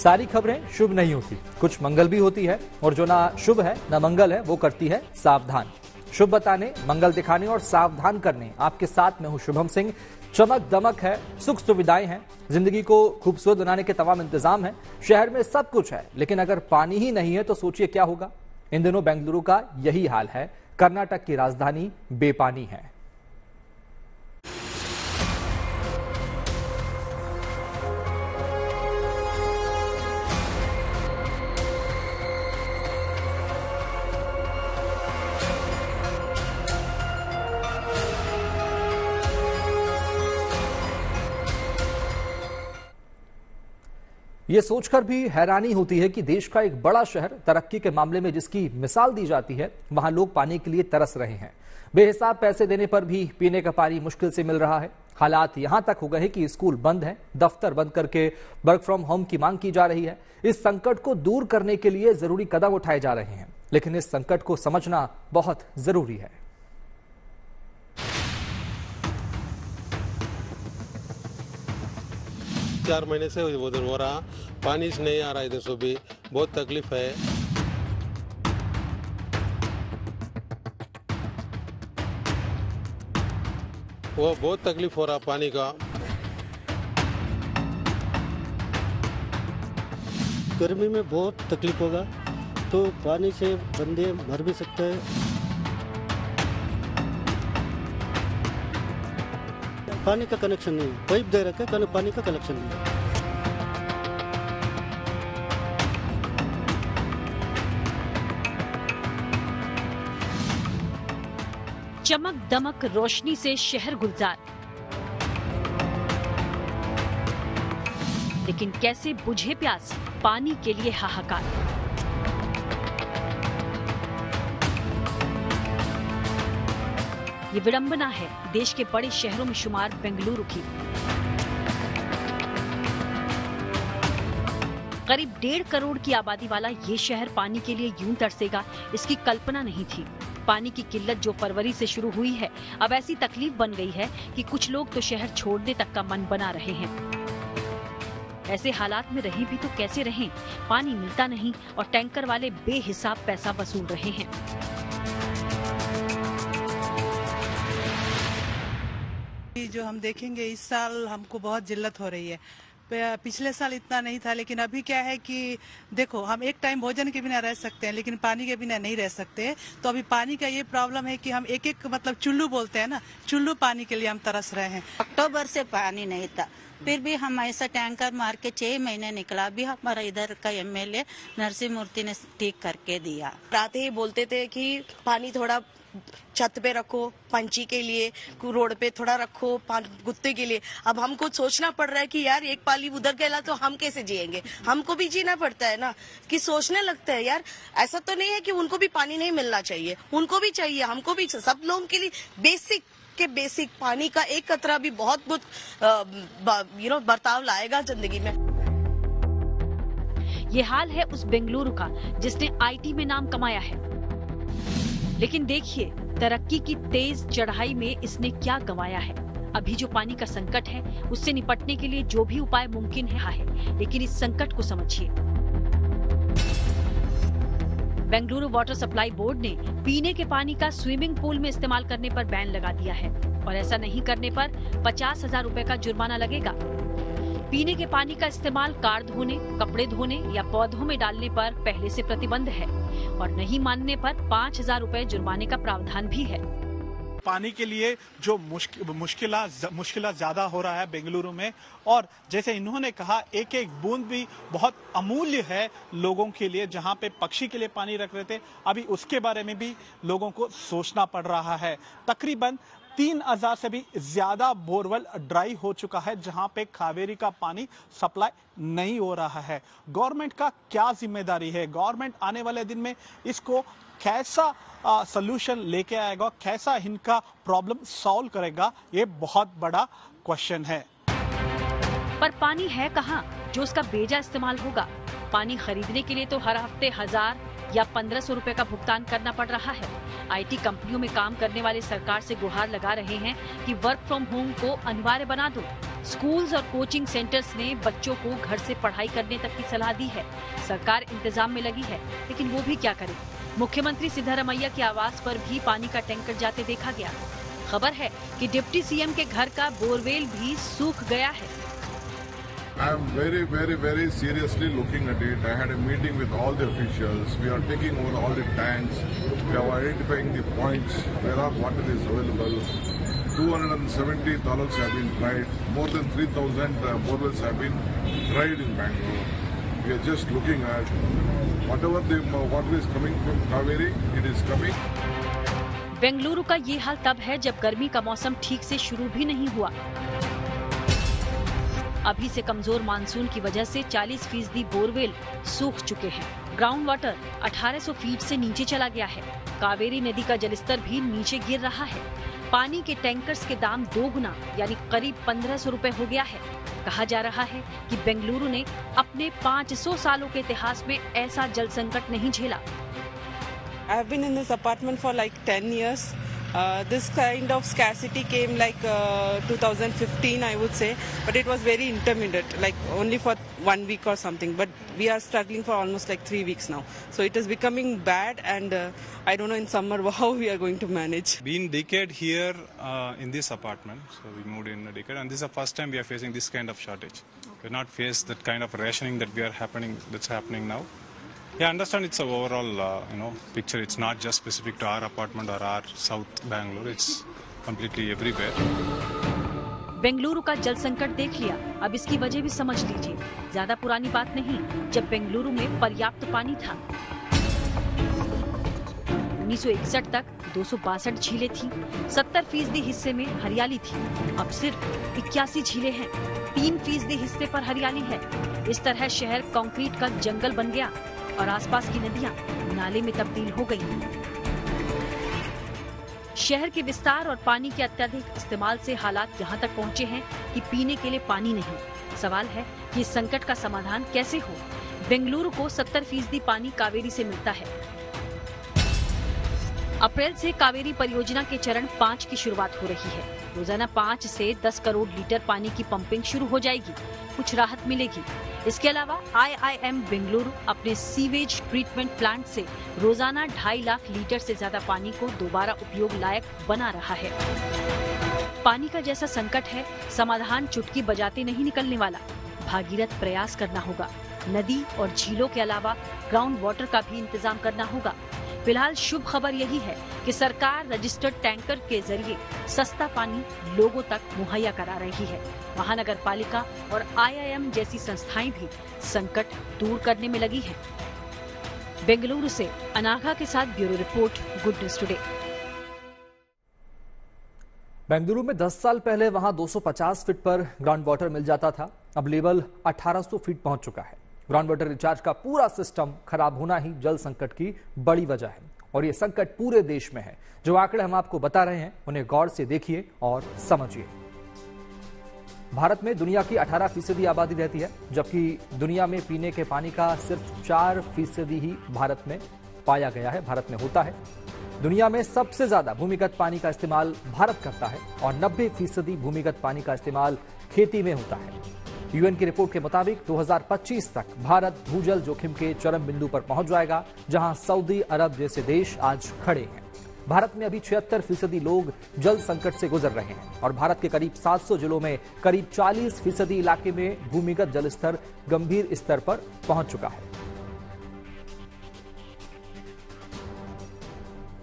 सारी खबरें शुभ नहीं होती, कुछ मंगल भी होती है, और जो ना शुभ है ना मंगल है वो करती है सावधान। शुभ बताने, मंगल दिखाने और सावधान करने आपके साथ में हूं शुभम सिंह। चमक दमक है, सुख सुविधाएं हैं, जिंदगी को खूबसूरत बनाने के तमाम इंतजाम है, शहर में सब कुछ है, लेकिन अगर पानी ही नहीं है तो सोचिए क्या होगा। इन दिनों बेंगलुरु का यही हाल है। कर्नाटक की राजधानी बेपानी है। ये सोचकर भी हैरानी होती है कि देश का एक बड़ा शहर, तरक्की के मामले में जिसकी मिसाल दी जाती है, वहां लोग पानी के लिए तरस रहे हैं। बेहिसाब पैसे देने पर भी पीने का पानी मुश्किल से मिल रहा है। हालात यहां तक हो गए हैं कि स्कूल बंद हैं, दफ्तर बंद करके वर्क फ्रॉम होम की मांग की जा रही है। इस संकट को दूर करने के लिए जरूरी कदम उठाए जा रहे हैं, लेकिन इस संकट को समझना बहुत जरूरी है। चार महीने से उधर हो रहा, पानी से नहीं आ रहा, इधर से भी बहुत तकलीफ है। वो बहुत तकलीफ हो रहा पानी का। गर्मी में बहुत तकलीफ होगा, तो पानी से बंदे मर भी सकते हैं। पानी का कनेक्शन नहीं है, पाइप दे रखा है, पानी का कनेक्शन नहीं है। चमक दमक रोशनी से शहर गुलजार, लेकिन कैसे बुझे प्यास, पानी के लिए हाहाकार। ये विडंबना है देश के बड़े शहरों में शुमार बेंगलुरु की। करीब 1.5 करोड़ की आबादी वाला ये शहर पानी के लिए यूं तरसेगा, इसकी कल्पना नहीं थी। पानी की किल्लत जो फरवरी से शुरू हुई है, अब ऐसी तकलीफ बन गई है कि कुछ लोग तो शहर छोड़ने तक का मन बना रहे हैं। ऐसे हालात में रहें भी तो कैसे रहें, पानी मिलता नहीं और टैंकर वाले बेहिसाब पैसा वसूल रहे हैं। जो हम देखेंगे इस साल हमको बहुत जिल्लत हो रही है। पिछले साल इतना नहीं था, लेकिन अभी क्या है कि देखो, हम एक टाइम भोजन के बिना रह सकते हैं, लेकिन पानी के बिना नहीं रह सकते। तो अभी पानी का ये प्रॉब्लम है कि हम एक एक मतलब चुल्लू बोलते हैं ना, चुल्लू पानी के लिए हम तरस रहे हैं। अक्टूबर से पानी नहीं था, फिर भी हम ऐसा टैंकर मार के 6 महीने निकला। भी हमारा इधर का एमएलए नरसिंह मूर्ति ने ठीक करके दिया। रात ही बोलते थे कि पानी थोड़ा छत पे रखो, पंछी के लिए, रोड पे थोड़ा रखो, कुत्ते के लिए। अब हमको सोचना पड़ रहा है कि यार एक पाली उधर गया तो हम कैसे जिएंगे, हमको भी जीना पड़ता है ना। कि सोचने लगता है यार, ऐसा तो नहीं है कि उनको भी पानी नहीं मिलना चाहिए, उनको भी चाहिए, हमको भी, सब लोगों के लिए बेसिक पानी का एक कतरा भी बहुत बर्ताव लाएगा जिंदगी में। ये हाल है उस बेंगलुरु का जिसने आईटी में नाम कमाया है, लेकिन देखिए तरक्की की तेज चढ़ाई में इसने क्या गंवाया है। अभी जो पानी का संकट है, उससे निपटने के लिए जो भी उपाय मुमकिन है, लेकिन इस संकट को समझिए। बेंगलुरु वाटर सप्लाई बोर्ड ने पीने के पानी का स्विमिंग पूल में इस्तेमाल करने पर बैन लगा दिया है, और ऐसा नहीं करने पर 50,000 रुपए का जुर्माना लगेगा। पीने के पानी का इस्तेमाल कार धोने, कपड़े धोने या पौधों में डालने पर पहले से प्रतिबंध है, और नहीं मानने पर 5,000 रुपए जुर्माने का प्रावधान भी है। पानी के लिए जो मुश्किल ज्यादा हो रहा है बेंगलुरु में, और जैसे इन्होंने कहा एक एक बूंद भी बहुत अमूल्य है लोगों के लिए। जहां पे पक्षी के लिए पानी रख रहे थे, अभी उसके बारे में भी लोगों को सोचना पड़ रहा है। तकरीबन 3,000 से भी ज्यादा बोरवेल ड्राई हो चुका है, जहां पे कावेरी का पानी सप्लाई नहीं हो रहा है। गवर्नमेंट का क्या जिम्मेदारी है? गवर्नमेंट आने वाले दिन में इसको कैसा सॉल्यूशन लेके आएगा, कैसा इनका प्रॉब्लम सॉल्व करेगा, ये बहुत बड़ा क्वेश्चन है। पर पानी है कहां जो उसका बेजा इस्तेमाल होगा? पानी खरीदने के लिए तो हर हफ्ते 1,000 या 1500 रुपए का भुगतान करना पड़ रहा है। IT कंपनियों में काम करने वाले सरकार से गुहार लगा रहे हैं कि वर्क फ्रॉम होम को अनिवार्य बना दो। स्कूल्स और कोचिंग सेंटर्स ने बच्चों को घर से पढ़ाई करने तक की सलाह दी है। सरकार इंतजाम में लगी है, लेकिन वो भी क्या करे। मुख्यमंत्री सिद्धारमैया के आवास पर भी पानी का टैंकर जाते देखा गया। खबर है कि डिप्टी सीएम के घर का बोरवेल भी सूख गया है। I am very seriously looking at it. I had a meeting with all the officials. We are taking over all the tanks. We are identifying the points where our water is available. 270 tunnels have been tried. More than 3,000 borewells have been tried in Bangalore. We are just looking at whatever the water is coming from Kaveri, it is coming. Bengaluru का ये हाल तब है जब गर्मी का मौसम ठीक से शुरू भी नहीं हुआ। अभी से कमजोर मानसून की वजह से 40% बोरवेल सूख चुके हैं। ग्राउंड वाटर 1800 फीट से नीचे चला गया है। कावेरी नदी का जलस्तर भी नीचे गिर रहा है। पानी के टैंकर्स के दाम 2 गुना यानी करीब 1500 रुपए हो गया है। कहा जा रहा है कि बेंगलुरु ने अपने 500 सालों के इतिहास में ऐसा जल संकट नहीं झेला। I have been in this apartment for like 10 years. This kind of scarcity came like 2015, I would say, but it was very intermittent, like only for 1 week or something. But we are struggling for almost like 3 weeks now. So it is becoming bad, and I don't know in summer how we are going to manage. Been decade here in this apartment, so we moved in a decade, and this is the first time we are facing this kind of shortage. We're not faced that kind of rationing that's happening now. Yeah, I understand it's an overall picture. It's not just specific to our apartment or our South Bangalore. It's completely everywhere. Bengaluru का जल संकट देख लिया, अब इसकी वजह भी समझ लीजिए। ज्यादा पुरानी बात नहीं, जब बेंगलुरु में पर्याप्त पानी था। 1961 तक 262 झीलें थीं, 70% हिस्से में हरियाली थी। अब सिर्फ 81 झीलें हैं, 3% हिस्से पर हरियाली है। इस तरह शहर कंक्रीट का जंगल बन गया और आसपास की नदियां नाले में तब्दील हो गई। शहर के विस्तार और पानी के अत्यधिक इस्तेमाल से हालात यहाँ तक पहुँचे हैं कि पीने के लिए पानी नहीं। सवाल है कि इस संकट का समाधान कैसे हो। बेंगलुरु को 70% पानी कावेरी से मिलता है। अप्रैल से कावेरी परियोजना के चरण 5 की शुरुआत हो रही है। रोजाना 5 से 10 करोड़ लीटर पानी की पंपिंग शुरू हो जाएगी, कुछ राहत मिलेगी। इसके अलावा IIM बेंगलुरु अपने सीवेज ट्रीटमेंट प्लांट से रोजाना 2.5 लाख लीटर से ज्यादा पानी को दोबारा उपयोग लायक बना रहा है। पानी का जैसा संकट है, समाधान चुटकी बजाते नहीं निकलने वाला। भागीरथ प्रयास करना होगा। नदी और झीलों के अलावा ग्राउंड वाटर का भी इंतजाम करना होगा। फिलहाल शुभ खबर यही है कि सरकार रजिस्टर्ड टैंकर के जरिए सस्ता पानी लोगों तक मुहैया करा रही है। महानगर पालिका और IIM जैसी संस्थाएं भी संकट दूर करने में लगी हैं। बेंगलुरु से अनाघा के साथ bureau report, good news today. Bengaluru में 10 साल पहले वहां 250 फीट पर ग्राउंड वाटर मिल जाता था, अब लेवल 1800 फीट पहुंच चुका है। ग्राउंड वाटर रिचार्ज का पूरा सिस्टम खराब होना ही जल संकट की बड़ी वजह है और ये संकट पूरे देश में है। जो आंकड़े हम आपको बता रहे हैं उन्हें गौर से देखिए और समझिए। भारत में दुनिया की 18% आबादी रहती है, जबकि दुनिया में पीने के पानी का सिर्फ 4% ही भारत में पाया गया है, भारत में होता है। दुनिया में सबसे ज्यादा भूमिगत पानी का इस्तेमाल भारत करता है और 90% भूमिगत पानी का इस्तेमाल खेती में होता है। UN की रिपोर्ट के मुताबिक 2025 तक भारत भूजल जोखिम के चरम बिंदु पर पहुंच जाएगा, जहां सऊदी अरब जैसे देश आज खड़े हैं। भारत में अभी 76% लोग जल संकट से गुजर रहे हैं और भारत के करीब 700 जिलों में करीब 40% इलाके में भूमिगत जल स्तर गंभीर स्तर पर पहुंच चुका है।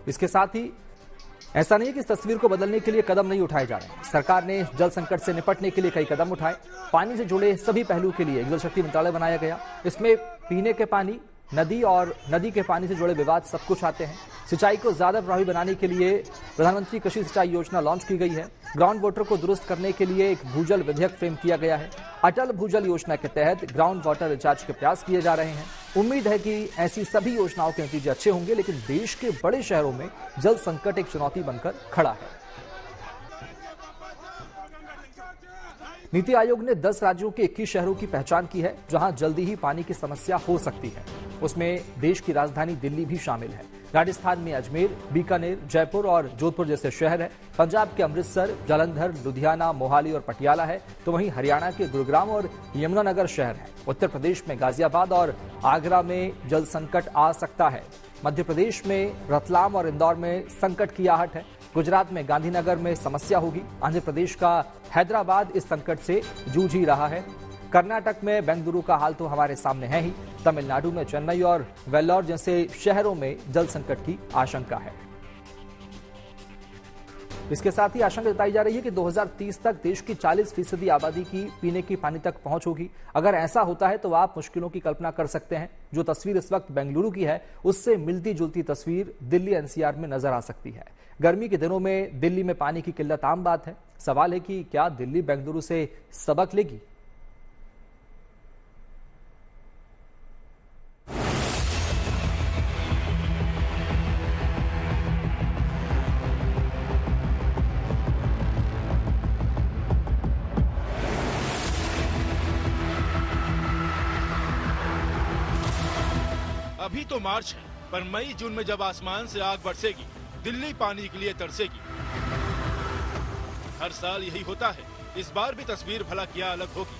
इसके साथ ही ऐसा नहीं है कि इस तस्वीर को बदलने के लिए कदम नहीं उठाए जा रहे हैं। सरकार ने जल संकट से निपटने के लिए कई कदम उठाए। पानी से जुड़े सभी पहलू के लिए जल शक्ति मंत्रालय बनाया गया। इसमें पीने के पानी, नदी और नदी के पानी से जुड़े विवाद सब कुछ आते हैं। सिंचाई को ज्यादा प्रभावी बनाने के लिए प्रधानमंत्री कृषि सिंचाई योजना लॉन्च की गई है। ग्राउंड वाटर को दुरुस्त करने के लिए एक भूजल विधेयक फ्रेम किया गया है। अटल भूजल योजना के तहत ग्राउंड वाटर रिचार्ज के प्रयास किए जा रहे हैं। उम्मीद है कि ऐसी सभी योजनाओं के नतीजे अच्छे होंगे, लेकिन देश के बड़े शहरों में जल संकट एक चुनौती बनकर खड़ा है। नीति आयोग ने 10 राज्यों के 21 शहरों की पहचान की है जहां जल्दी ही पानी की समस्या हो सकती है। उसमें देश की राजधानी दिल्ली भी शामिल है। राजस्थान में अजमेर, बीकानेर, जयपुर और जोधपुर जैसे शहर है। पंजाब के अमृतसर, जालंधर, लुधियाना, मोहाली और पटियाला है, तो वहीं हरियाणा के गुरुग्राम और यमुनानगर शहर है। उत्तर प्रदेश में गाजियाबाद और आगरा में जल संकट आ सकता है। मध्य प्रदेश में रतलाम और इंदौर में संकट की आहट है। गुजरात में गांधीनगर में समस्या होगी। आंध्र प्रदेश का हैदराबाद इस संकट से जूझ ही रहा है। कर्नाटक में बेंगलुरु का हाल तो हमारे सामने है ही। तमिलनाडु में चेन्नई और वेल्लोर जैसे शहरों में जल संकट की आशंका है। इसके साथ ही आशंका जताई जा रही है कि 2030 तक देश की 40% आबादी की पीने की पानी तक पहुंच होगी। अगर ऐसा होता है तो आप मुश्किलों की कल्पना कर सकते हैं। जो तस्वीर इस वक्त बेंगलुरु की है उससे मिलती जुलती तस्वीर दिल्ली एनसीआर में नजर आ सकती है। गर्मी के दिनों में दिल्ली में पानी की किल्लत आम बात है। सवाल है कि क्या दिल्ली बेंगलुरु से सबक लेगी? अभी तो मार्च है, पर मई जून में जब आसमान से आग बरसेगी, दिल्ली पानी के लिए तरसेगी। हर साल यही होता है, इस बार भी तस्वीर भला क्या अलग होगी।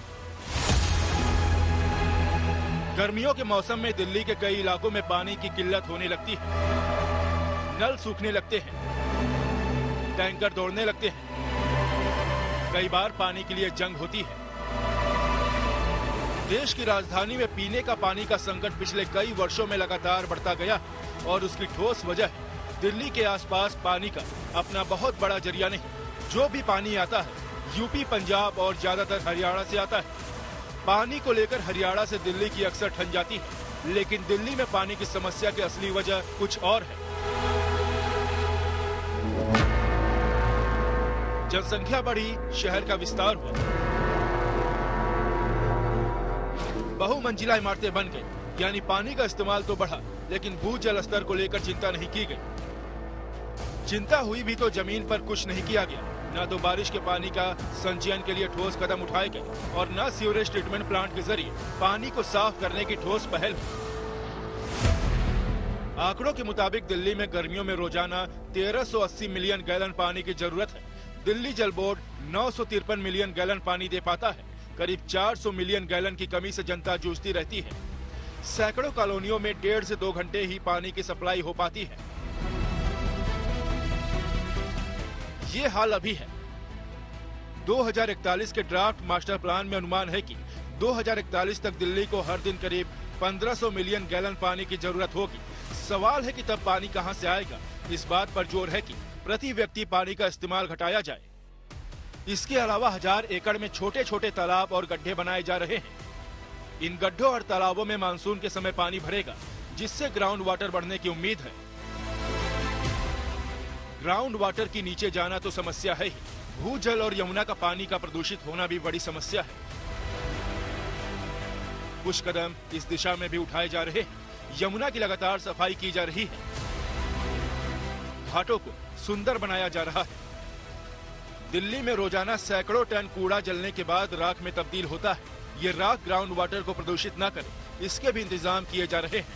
गर्मियों के मौसम में दिल्ली के कई इलाकों में पानी की किल्लत होने लगती है। नल सूखने लगते हैं, टैंकर दौड़ने लगते हैं। कई बार पानी के लिए जंग होती है। देश की राजधानी में पीने का पानी का संकट पिछले कई वर्षों में लगातार बढ़ता गया और उसकी ठोस वजह है दिल्ली के आसपास पानी का अपना बहुत बड़ा जरिया नहीं। जो भी पानी आता है यूपी, पंजाब और ज्यादातर हरियाणा से आता है। पानी को लेकर हरियाणा से दिल्ली की अक्सर ठन जाती है, लेकिन दिल्ली में पानी की समस्या की असली वजह कुछ और है। जनसंख्या बढ़ी, शहर का विस्तार हुआ, बहुमंजिला इमारतें बन गई, यानी पानी का इस्तेमाल तो बढ़ा, लेकिन भूजल स्तर को लेकर चिंता नहीं की गई। चिंता हुई भी तो जमीन पर कुछ नहीं किया गया। न तो बारिश के पानी का संचयन के लिए ठोस कदम उठाए गए और न सीवरेज ट्रीटमेंट प्लांट के जरिए पानी को साफ करने की ठोस पहल हुई। आंकड़ों के मुताबिक दिल्ली में गर्मियों में रोजाना 1380 मिलियन गैलन पानी की जरूरत है। दिल्ली जल बोर्ड 953 मिलियन गैलन पानी दे पाता है। करीब 400 मिलियन गैलन की कमी से जनता जूझती रहती है। सैकड़ों कॉलोनियों में 1.5 से 2 घंटे ही पानी की सप्लाई हो पाती है। ये हाल अभी है। 2041 के ड्राफ्ट मास्टर प्लान में अनुमान है कि 2041 तक दिल्ली को हर दिन करीब 1500 मिलियन गैलन पानी की जरूरत होगी। सवाल है कि तब पानी कहां से आएगा। इस बात पर जोर है कि प्रति व्यक्ति पानी का इस्तेमाल घटाया जाए। इसके अलावा 1000 एकड़ में छोटे छोटे तालाब और गड्ढे बनाए जा रहे हैं। इन गड्ढों और तालाबों में मानसून के समय पानी भरेगा, जिससे ग्राउंड वाटर बढ़ने की उम्मीद है। ग्राउंड वाटर की नीचे जाना तो समस्या है ही, भूजल और यमुना का पानी का प्रदूषित होना भी बड़ी समस्या है। कुछ कदम इस दिशा में भी उठाए जा रहे हैं। यमुना की लगातार सफाई की जा रही है, घाटों को सुंदर बनाया जा रहा है। दिल्ली में रोजाना सैकड़ों टन कूड़ा जलने के बाद राख में तब्दील होता है। ये राख ग्राउंड वाटर को प्रदूषित न करे, इसके भी इंतजाम किए जा रहे हैं।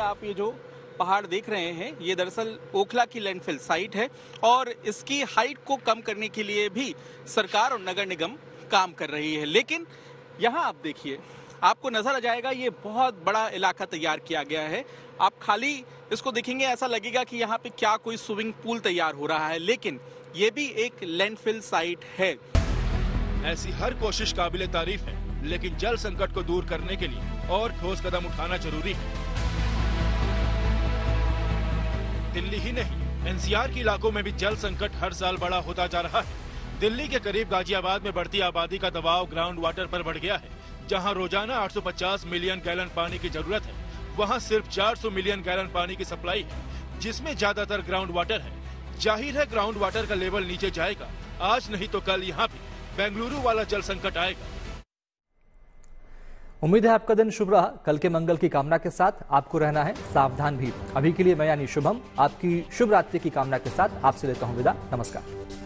आप ये जो पहाड़ देख रहे हैं, ये दरअसल ओखला की लैंडफिल साइट है और इसकी हाइट को कम करने के लिए भी सरकार और नगर निगम काम कर रही है। लेकिन यहाँ आप देखिए, आपको नजर आ जाएगा ये बहुत बड़ा इलाका तैयार किया गया है। आप खाली इसको देखेंगे ऐसा लगेगा कि यहाँ पे क्या कोई स्विमिंग पूल तैयार हो रहा है, लेकिन ये भी एक लैंडफिल साइट है। ऐसी हर कोशिश काबिले तारीफ है, लेकिन जल संकट को दूर करने के लिए और ठोस कदम उठाना जरूरी है। दिल्ली ही नहीं, एनसीआर के इलाकों में भी जल संकट हर साल बड़ा होता जा रहा है। दिल्ली के करीब गाजियाबाद में बढ़ती आबादी का दबाव ग्राउंड वाटर पर बढ़ गया है। जहां रोजाना 850 मिलियन गैलन पानी की जरूरत है, वहां सिर्फ 400 मिलियन गैलन पानी की सप्लाई है, जिसमें ज्यादातर ग्राउंड वाटर है। जाहिर है ग्राउंड वाटर का लेवल नीचे जाएगा। आज नहीं तो कल यहाँ भी बेंगलुरु वाला जल संकट आएगा। उम्मीद है आपका दिन शुभ रहा। कल के मंगल की कामना के साथ आपको रहना है सावधान भी। अभी के लिए मैं यानी शुभम आपकी शुभ रात्रि की कामना के साथ आपसे लेता हूं विदा। नमस्कार।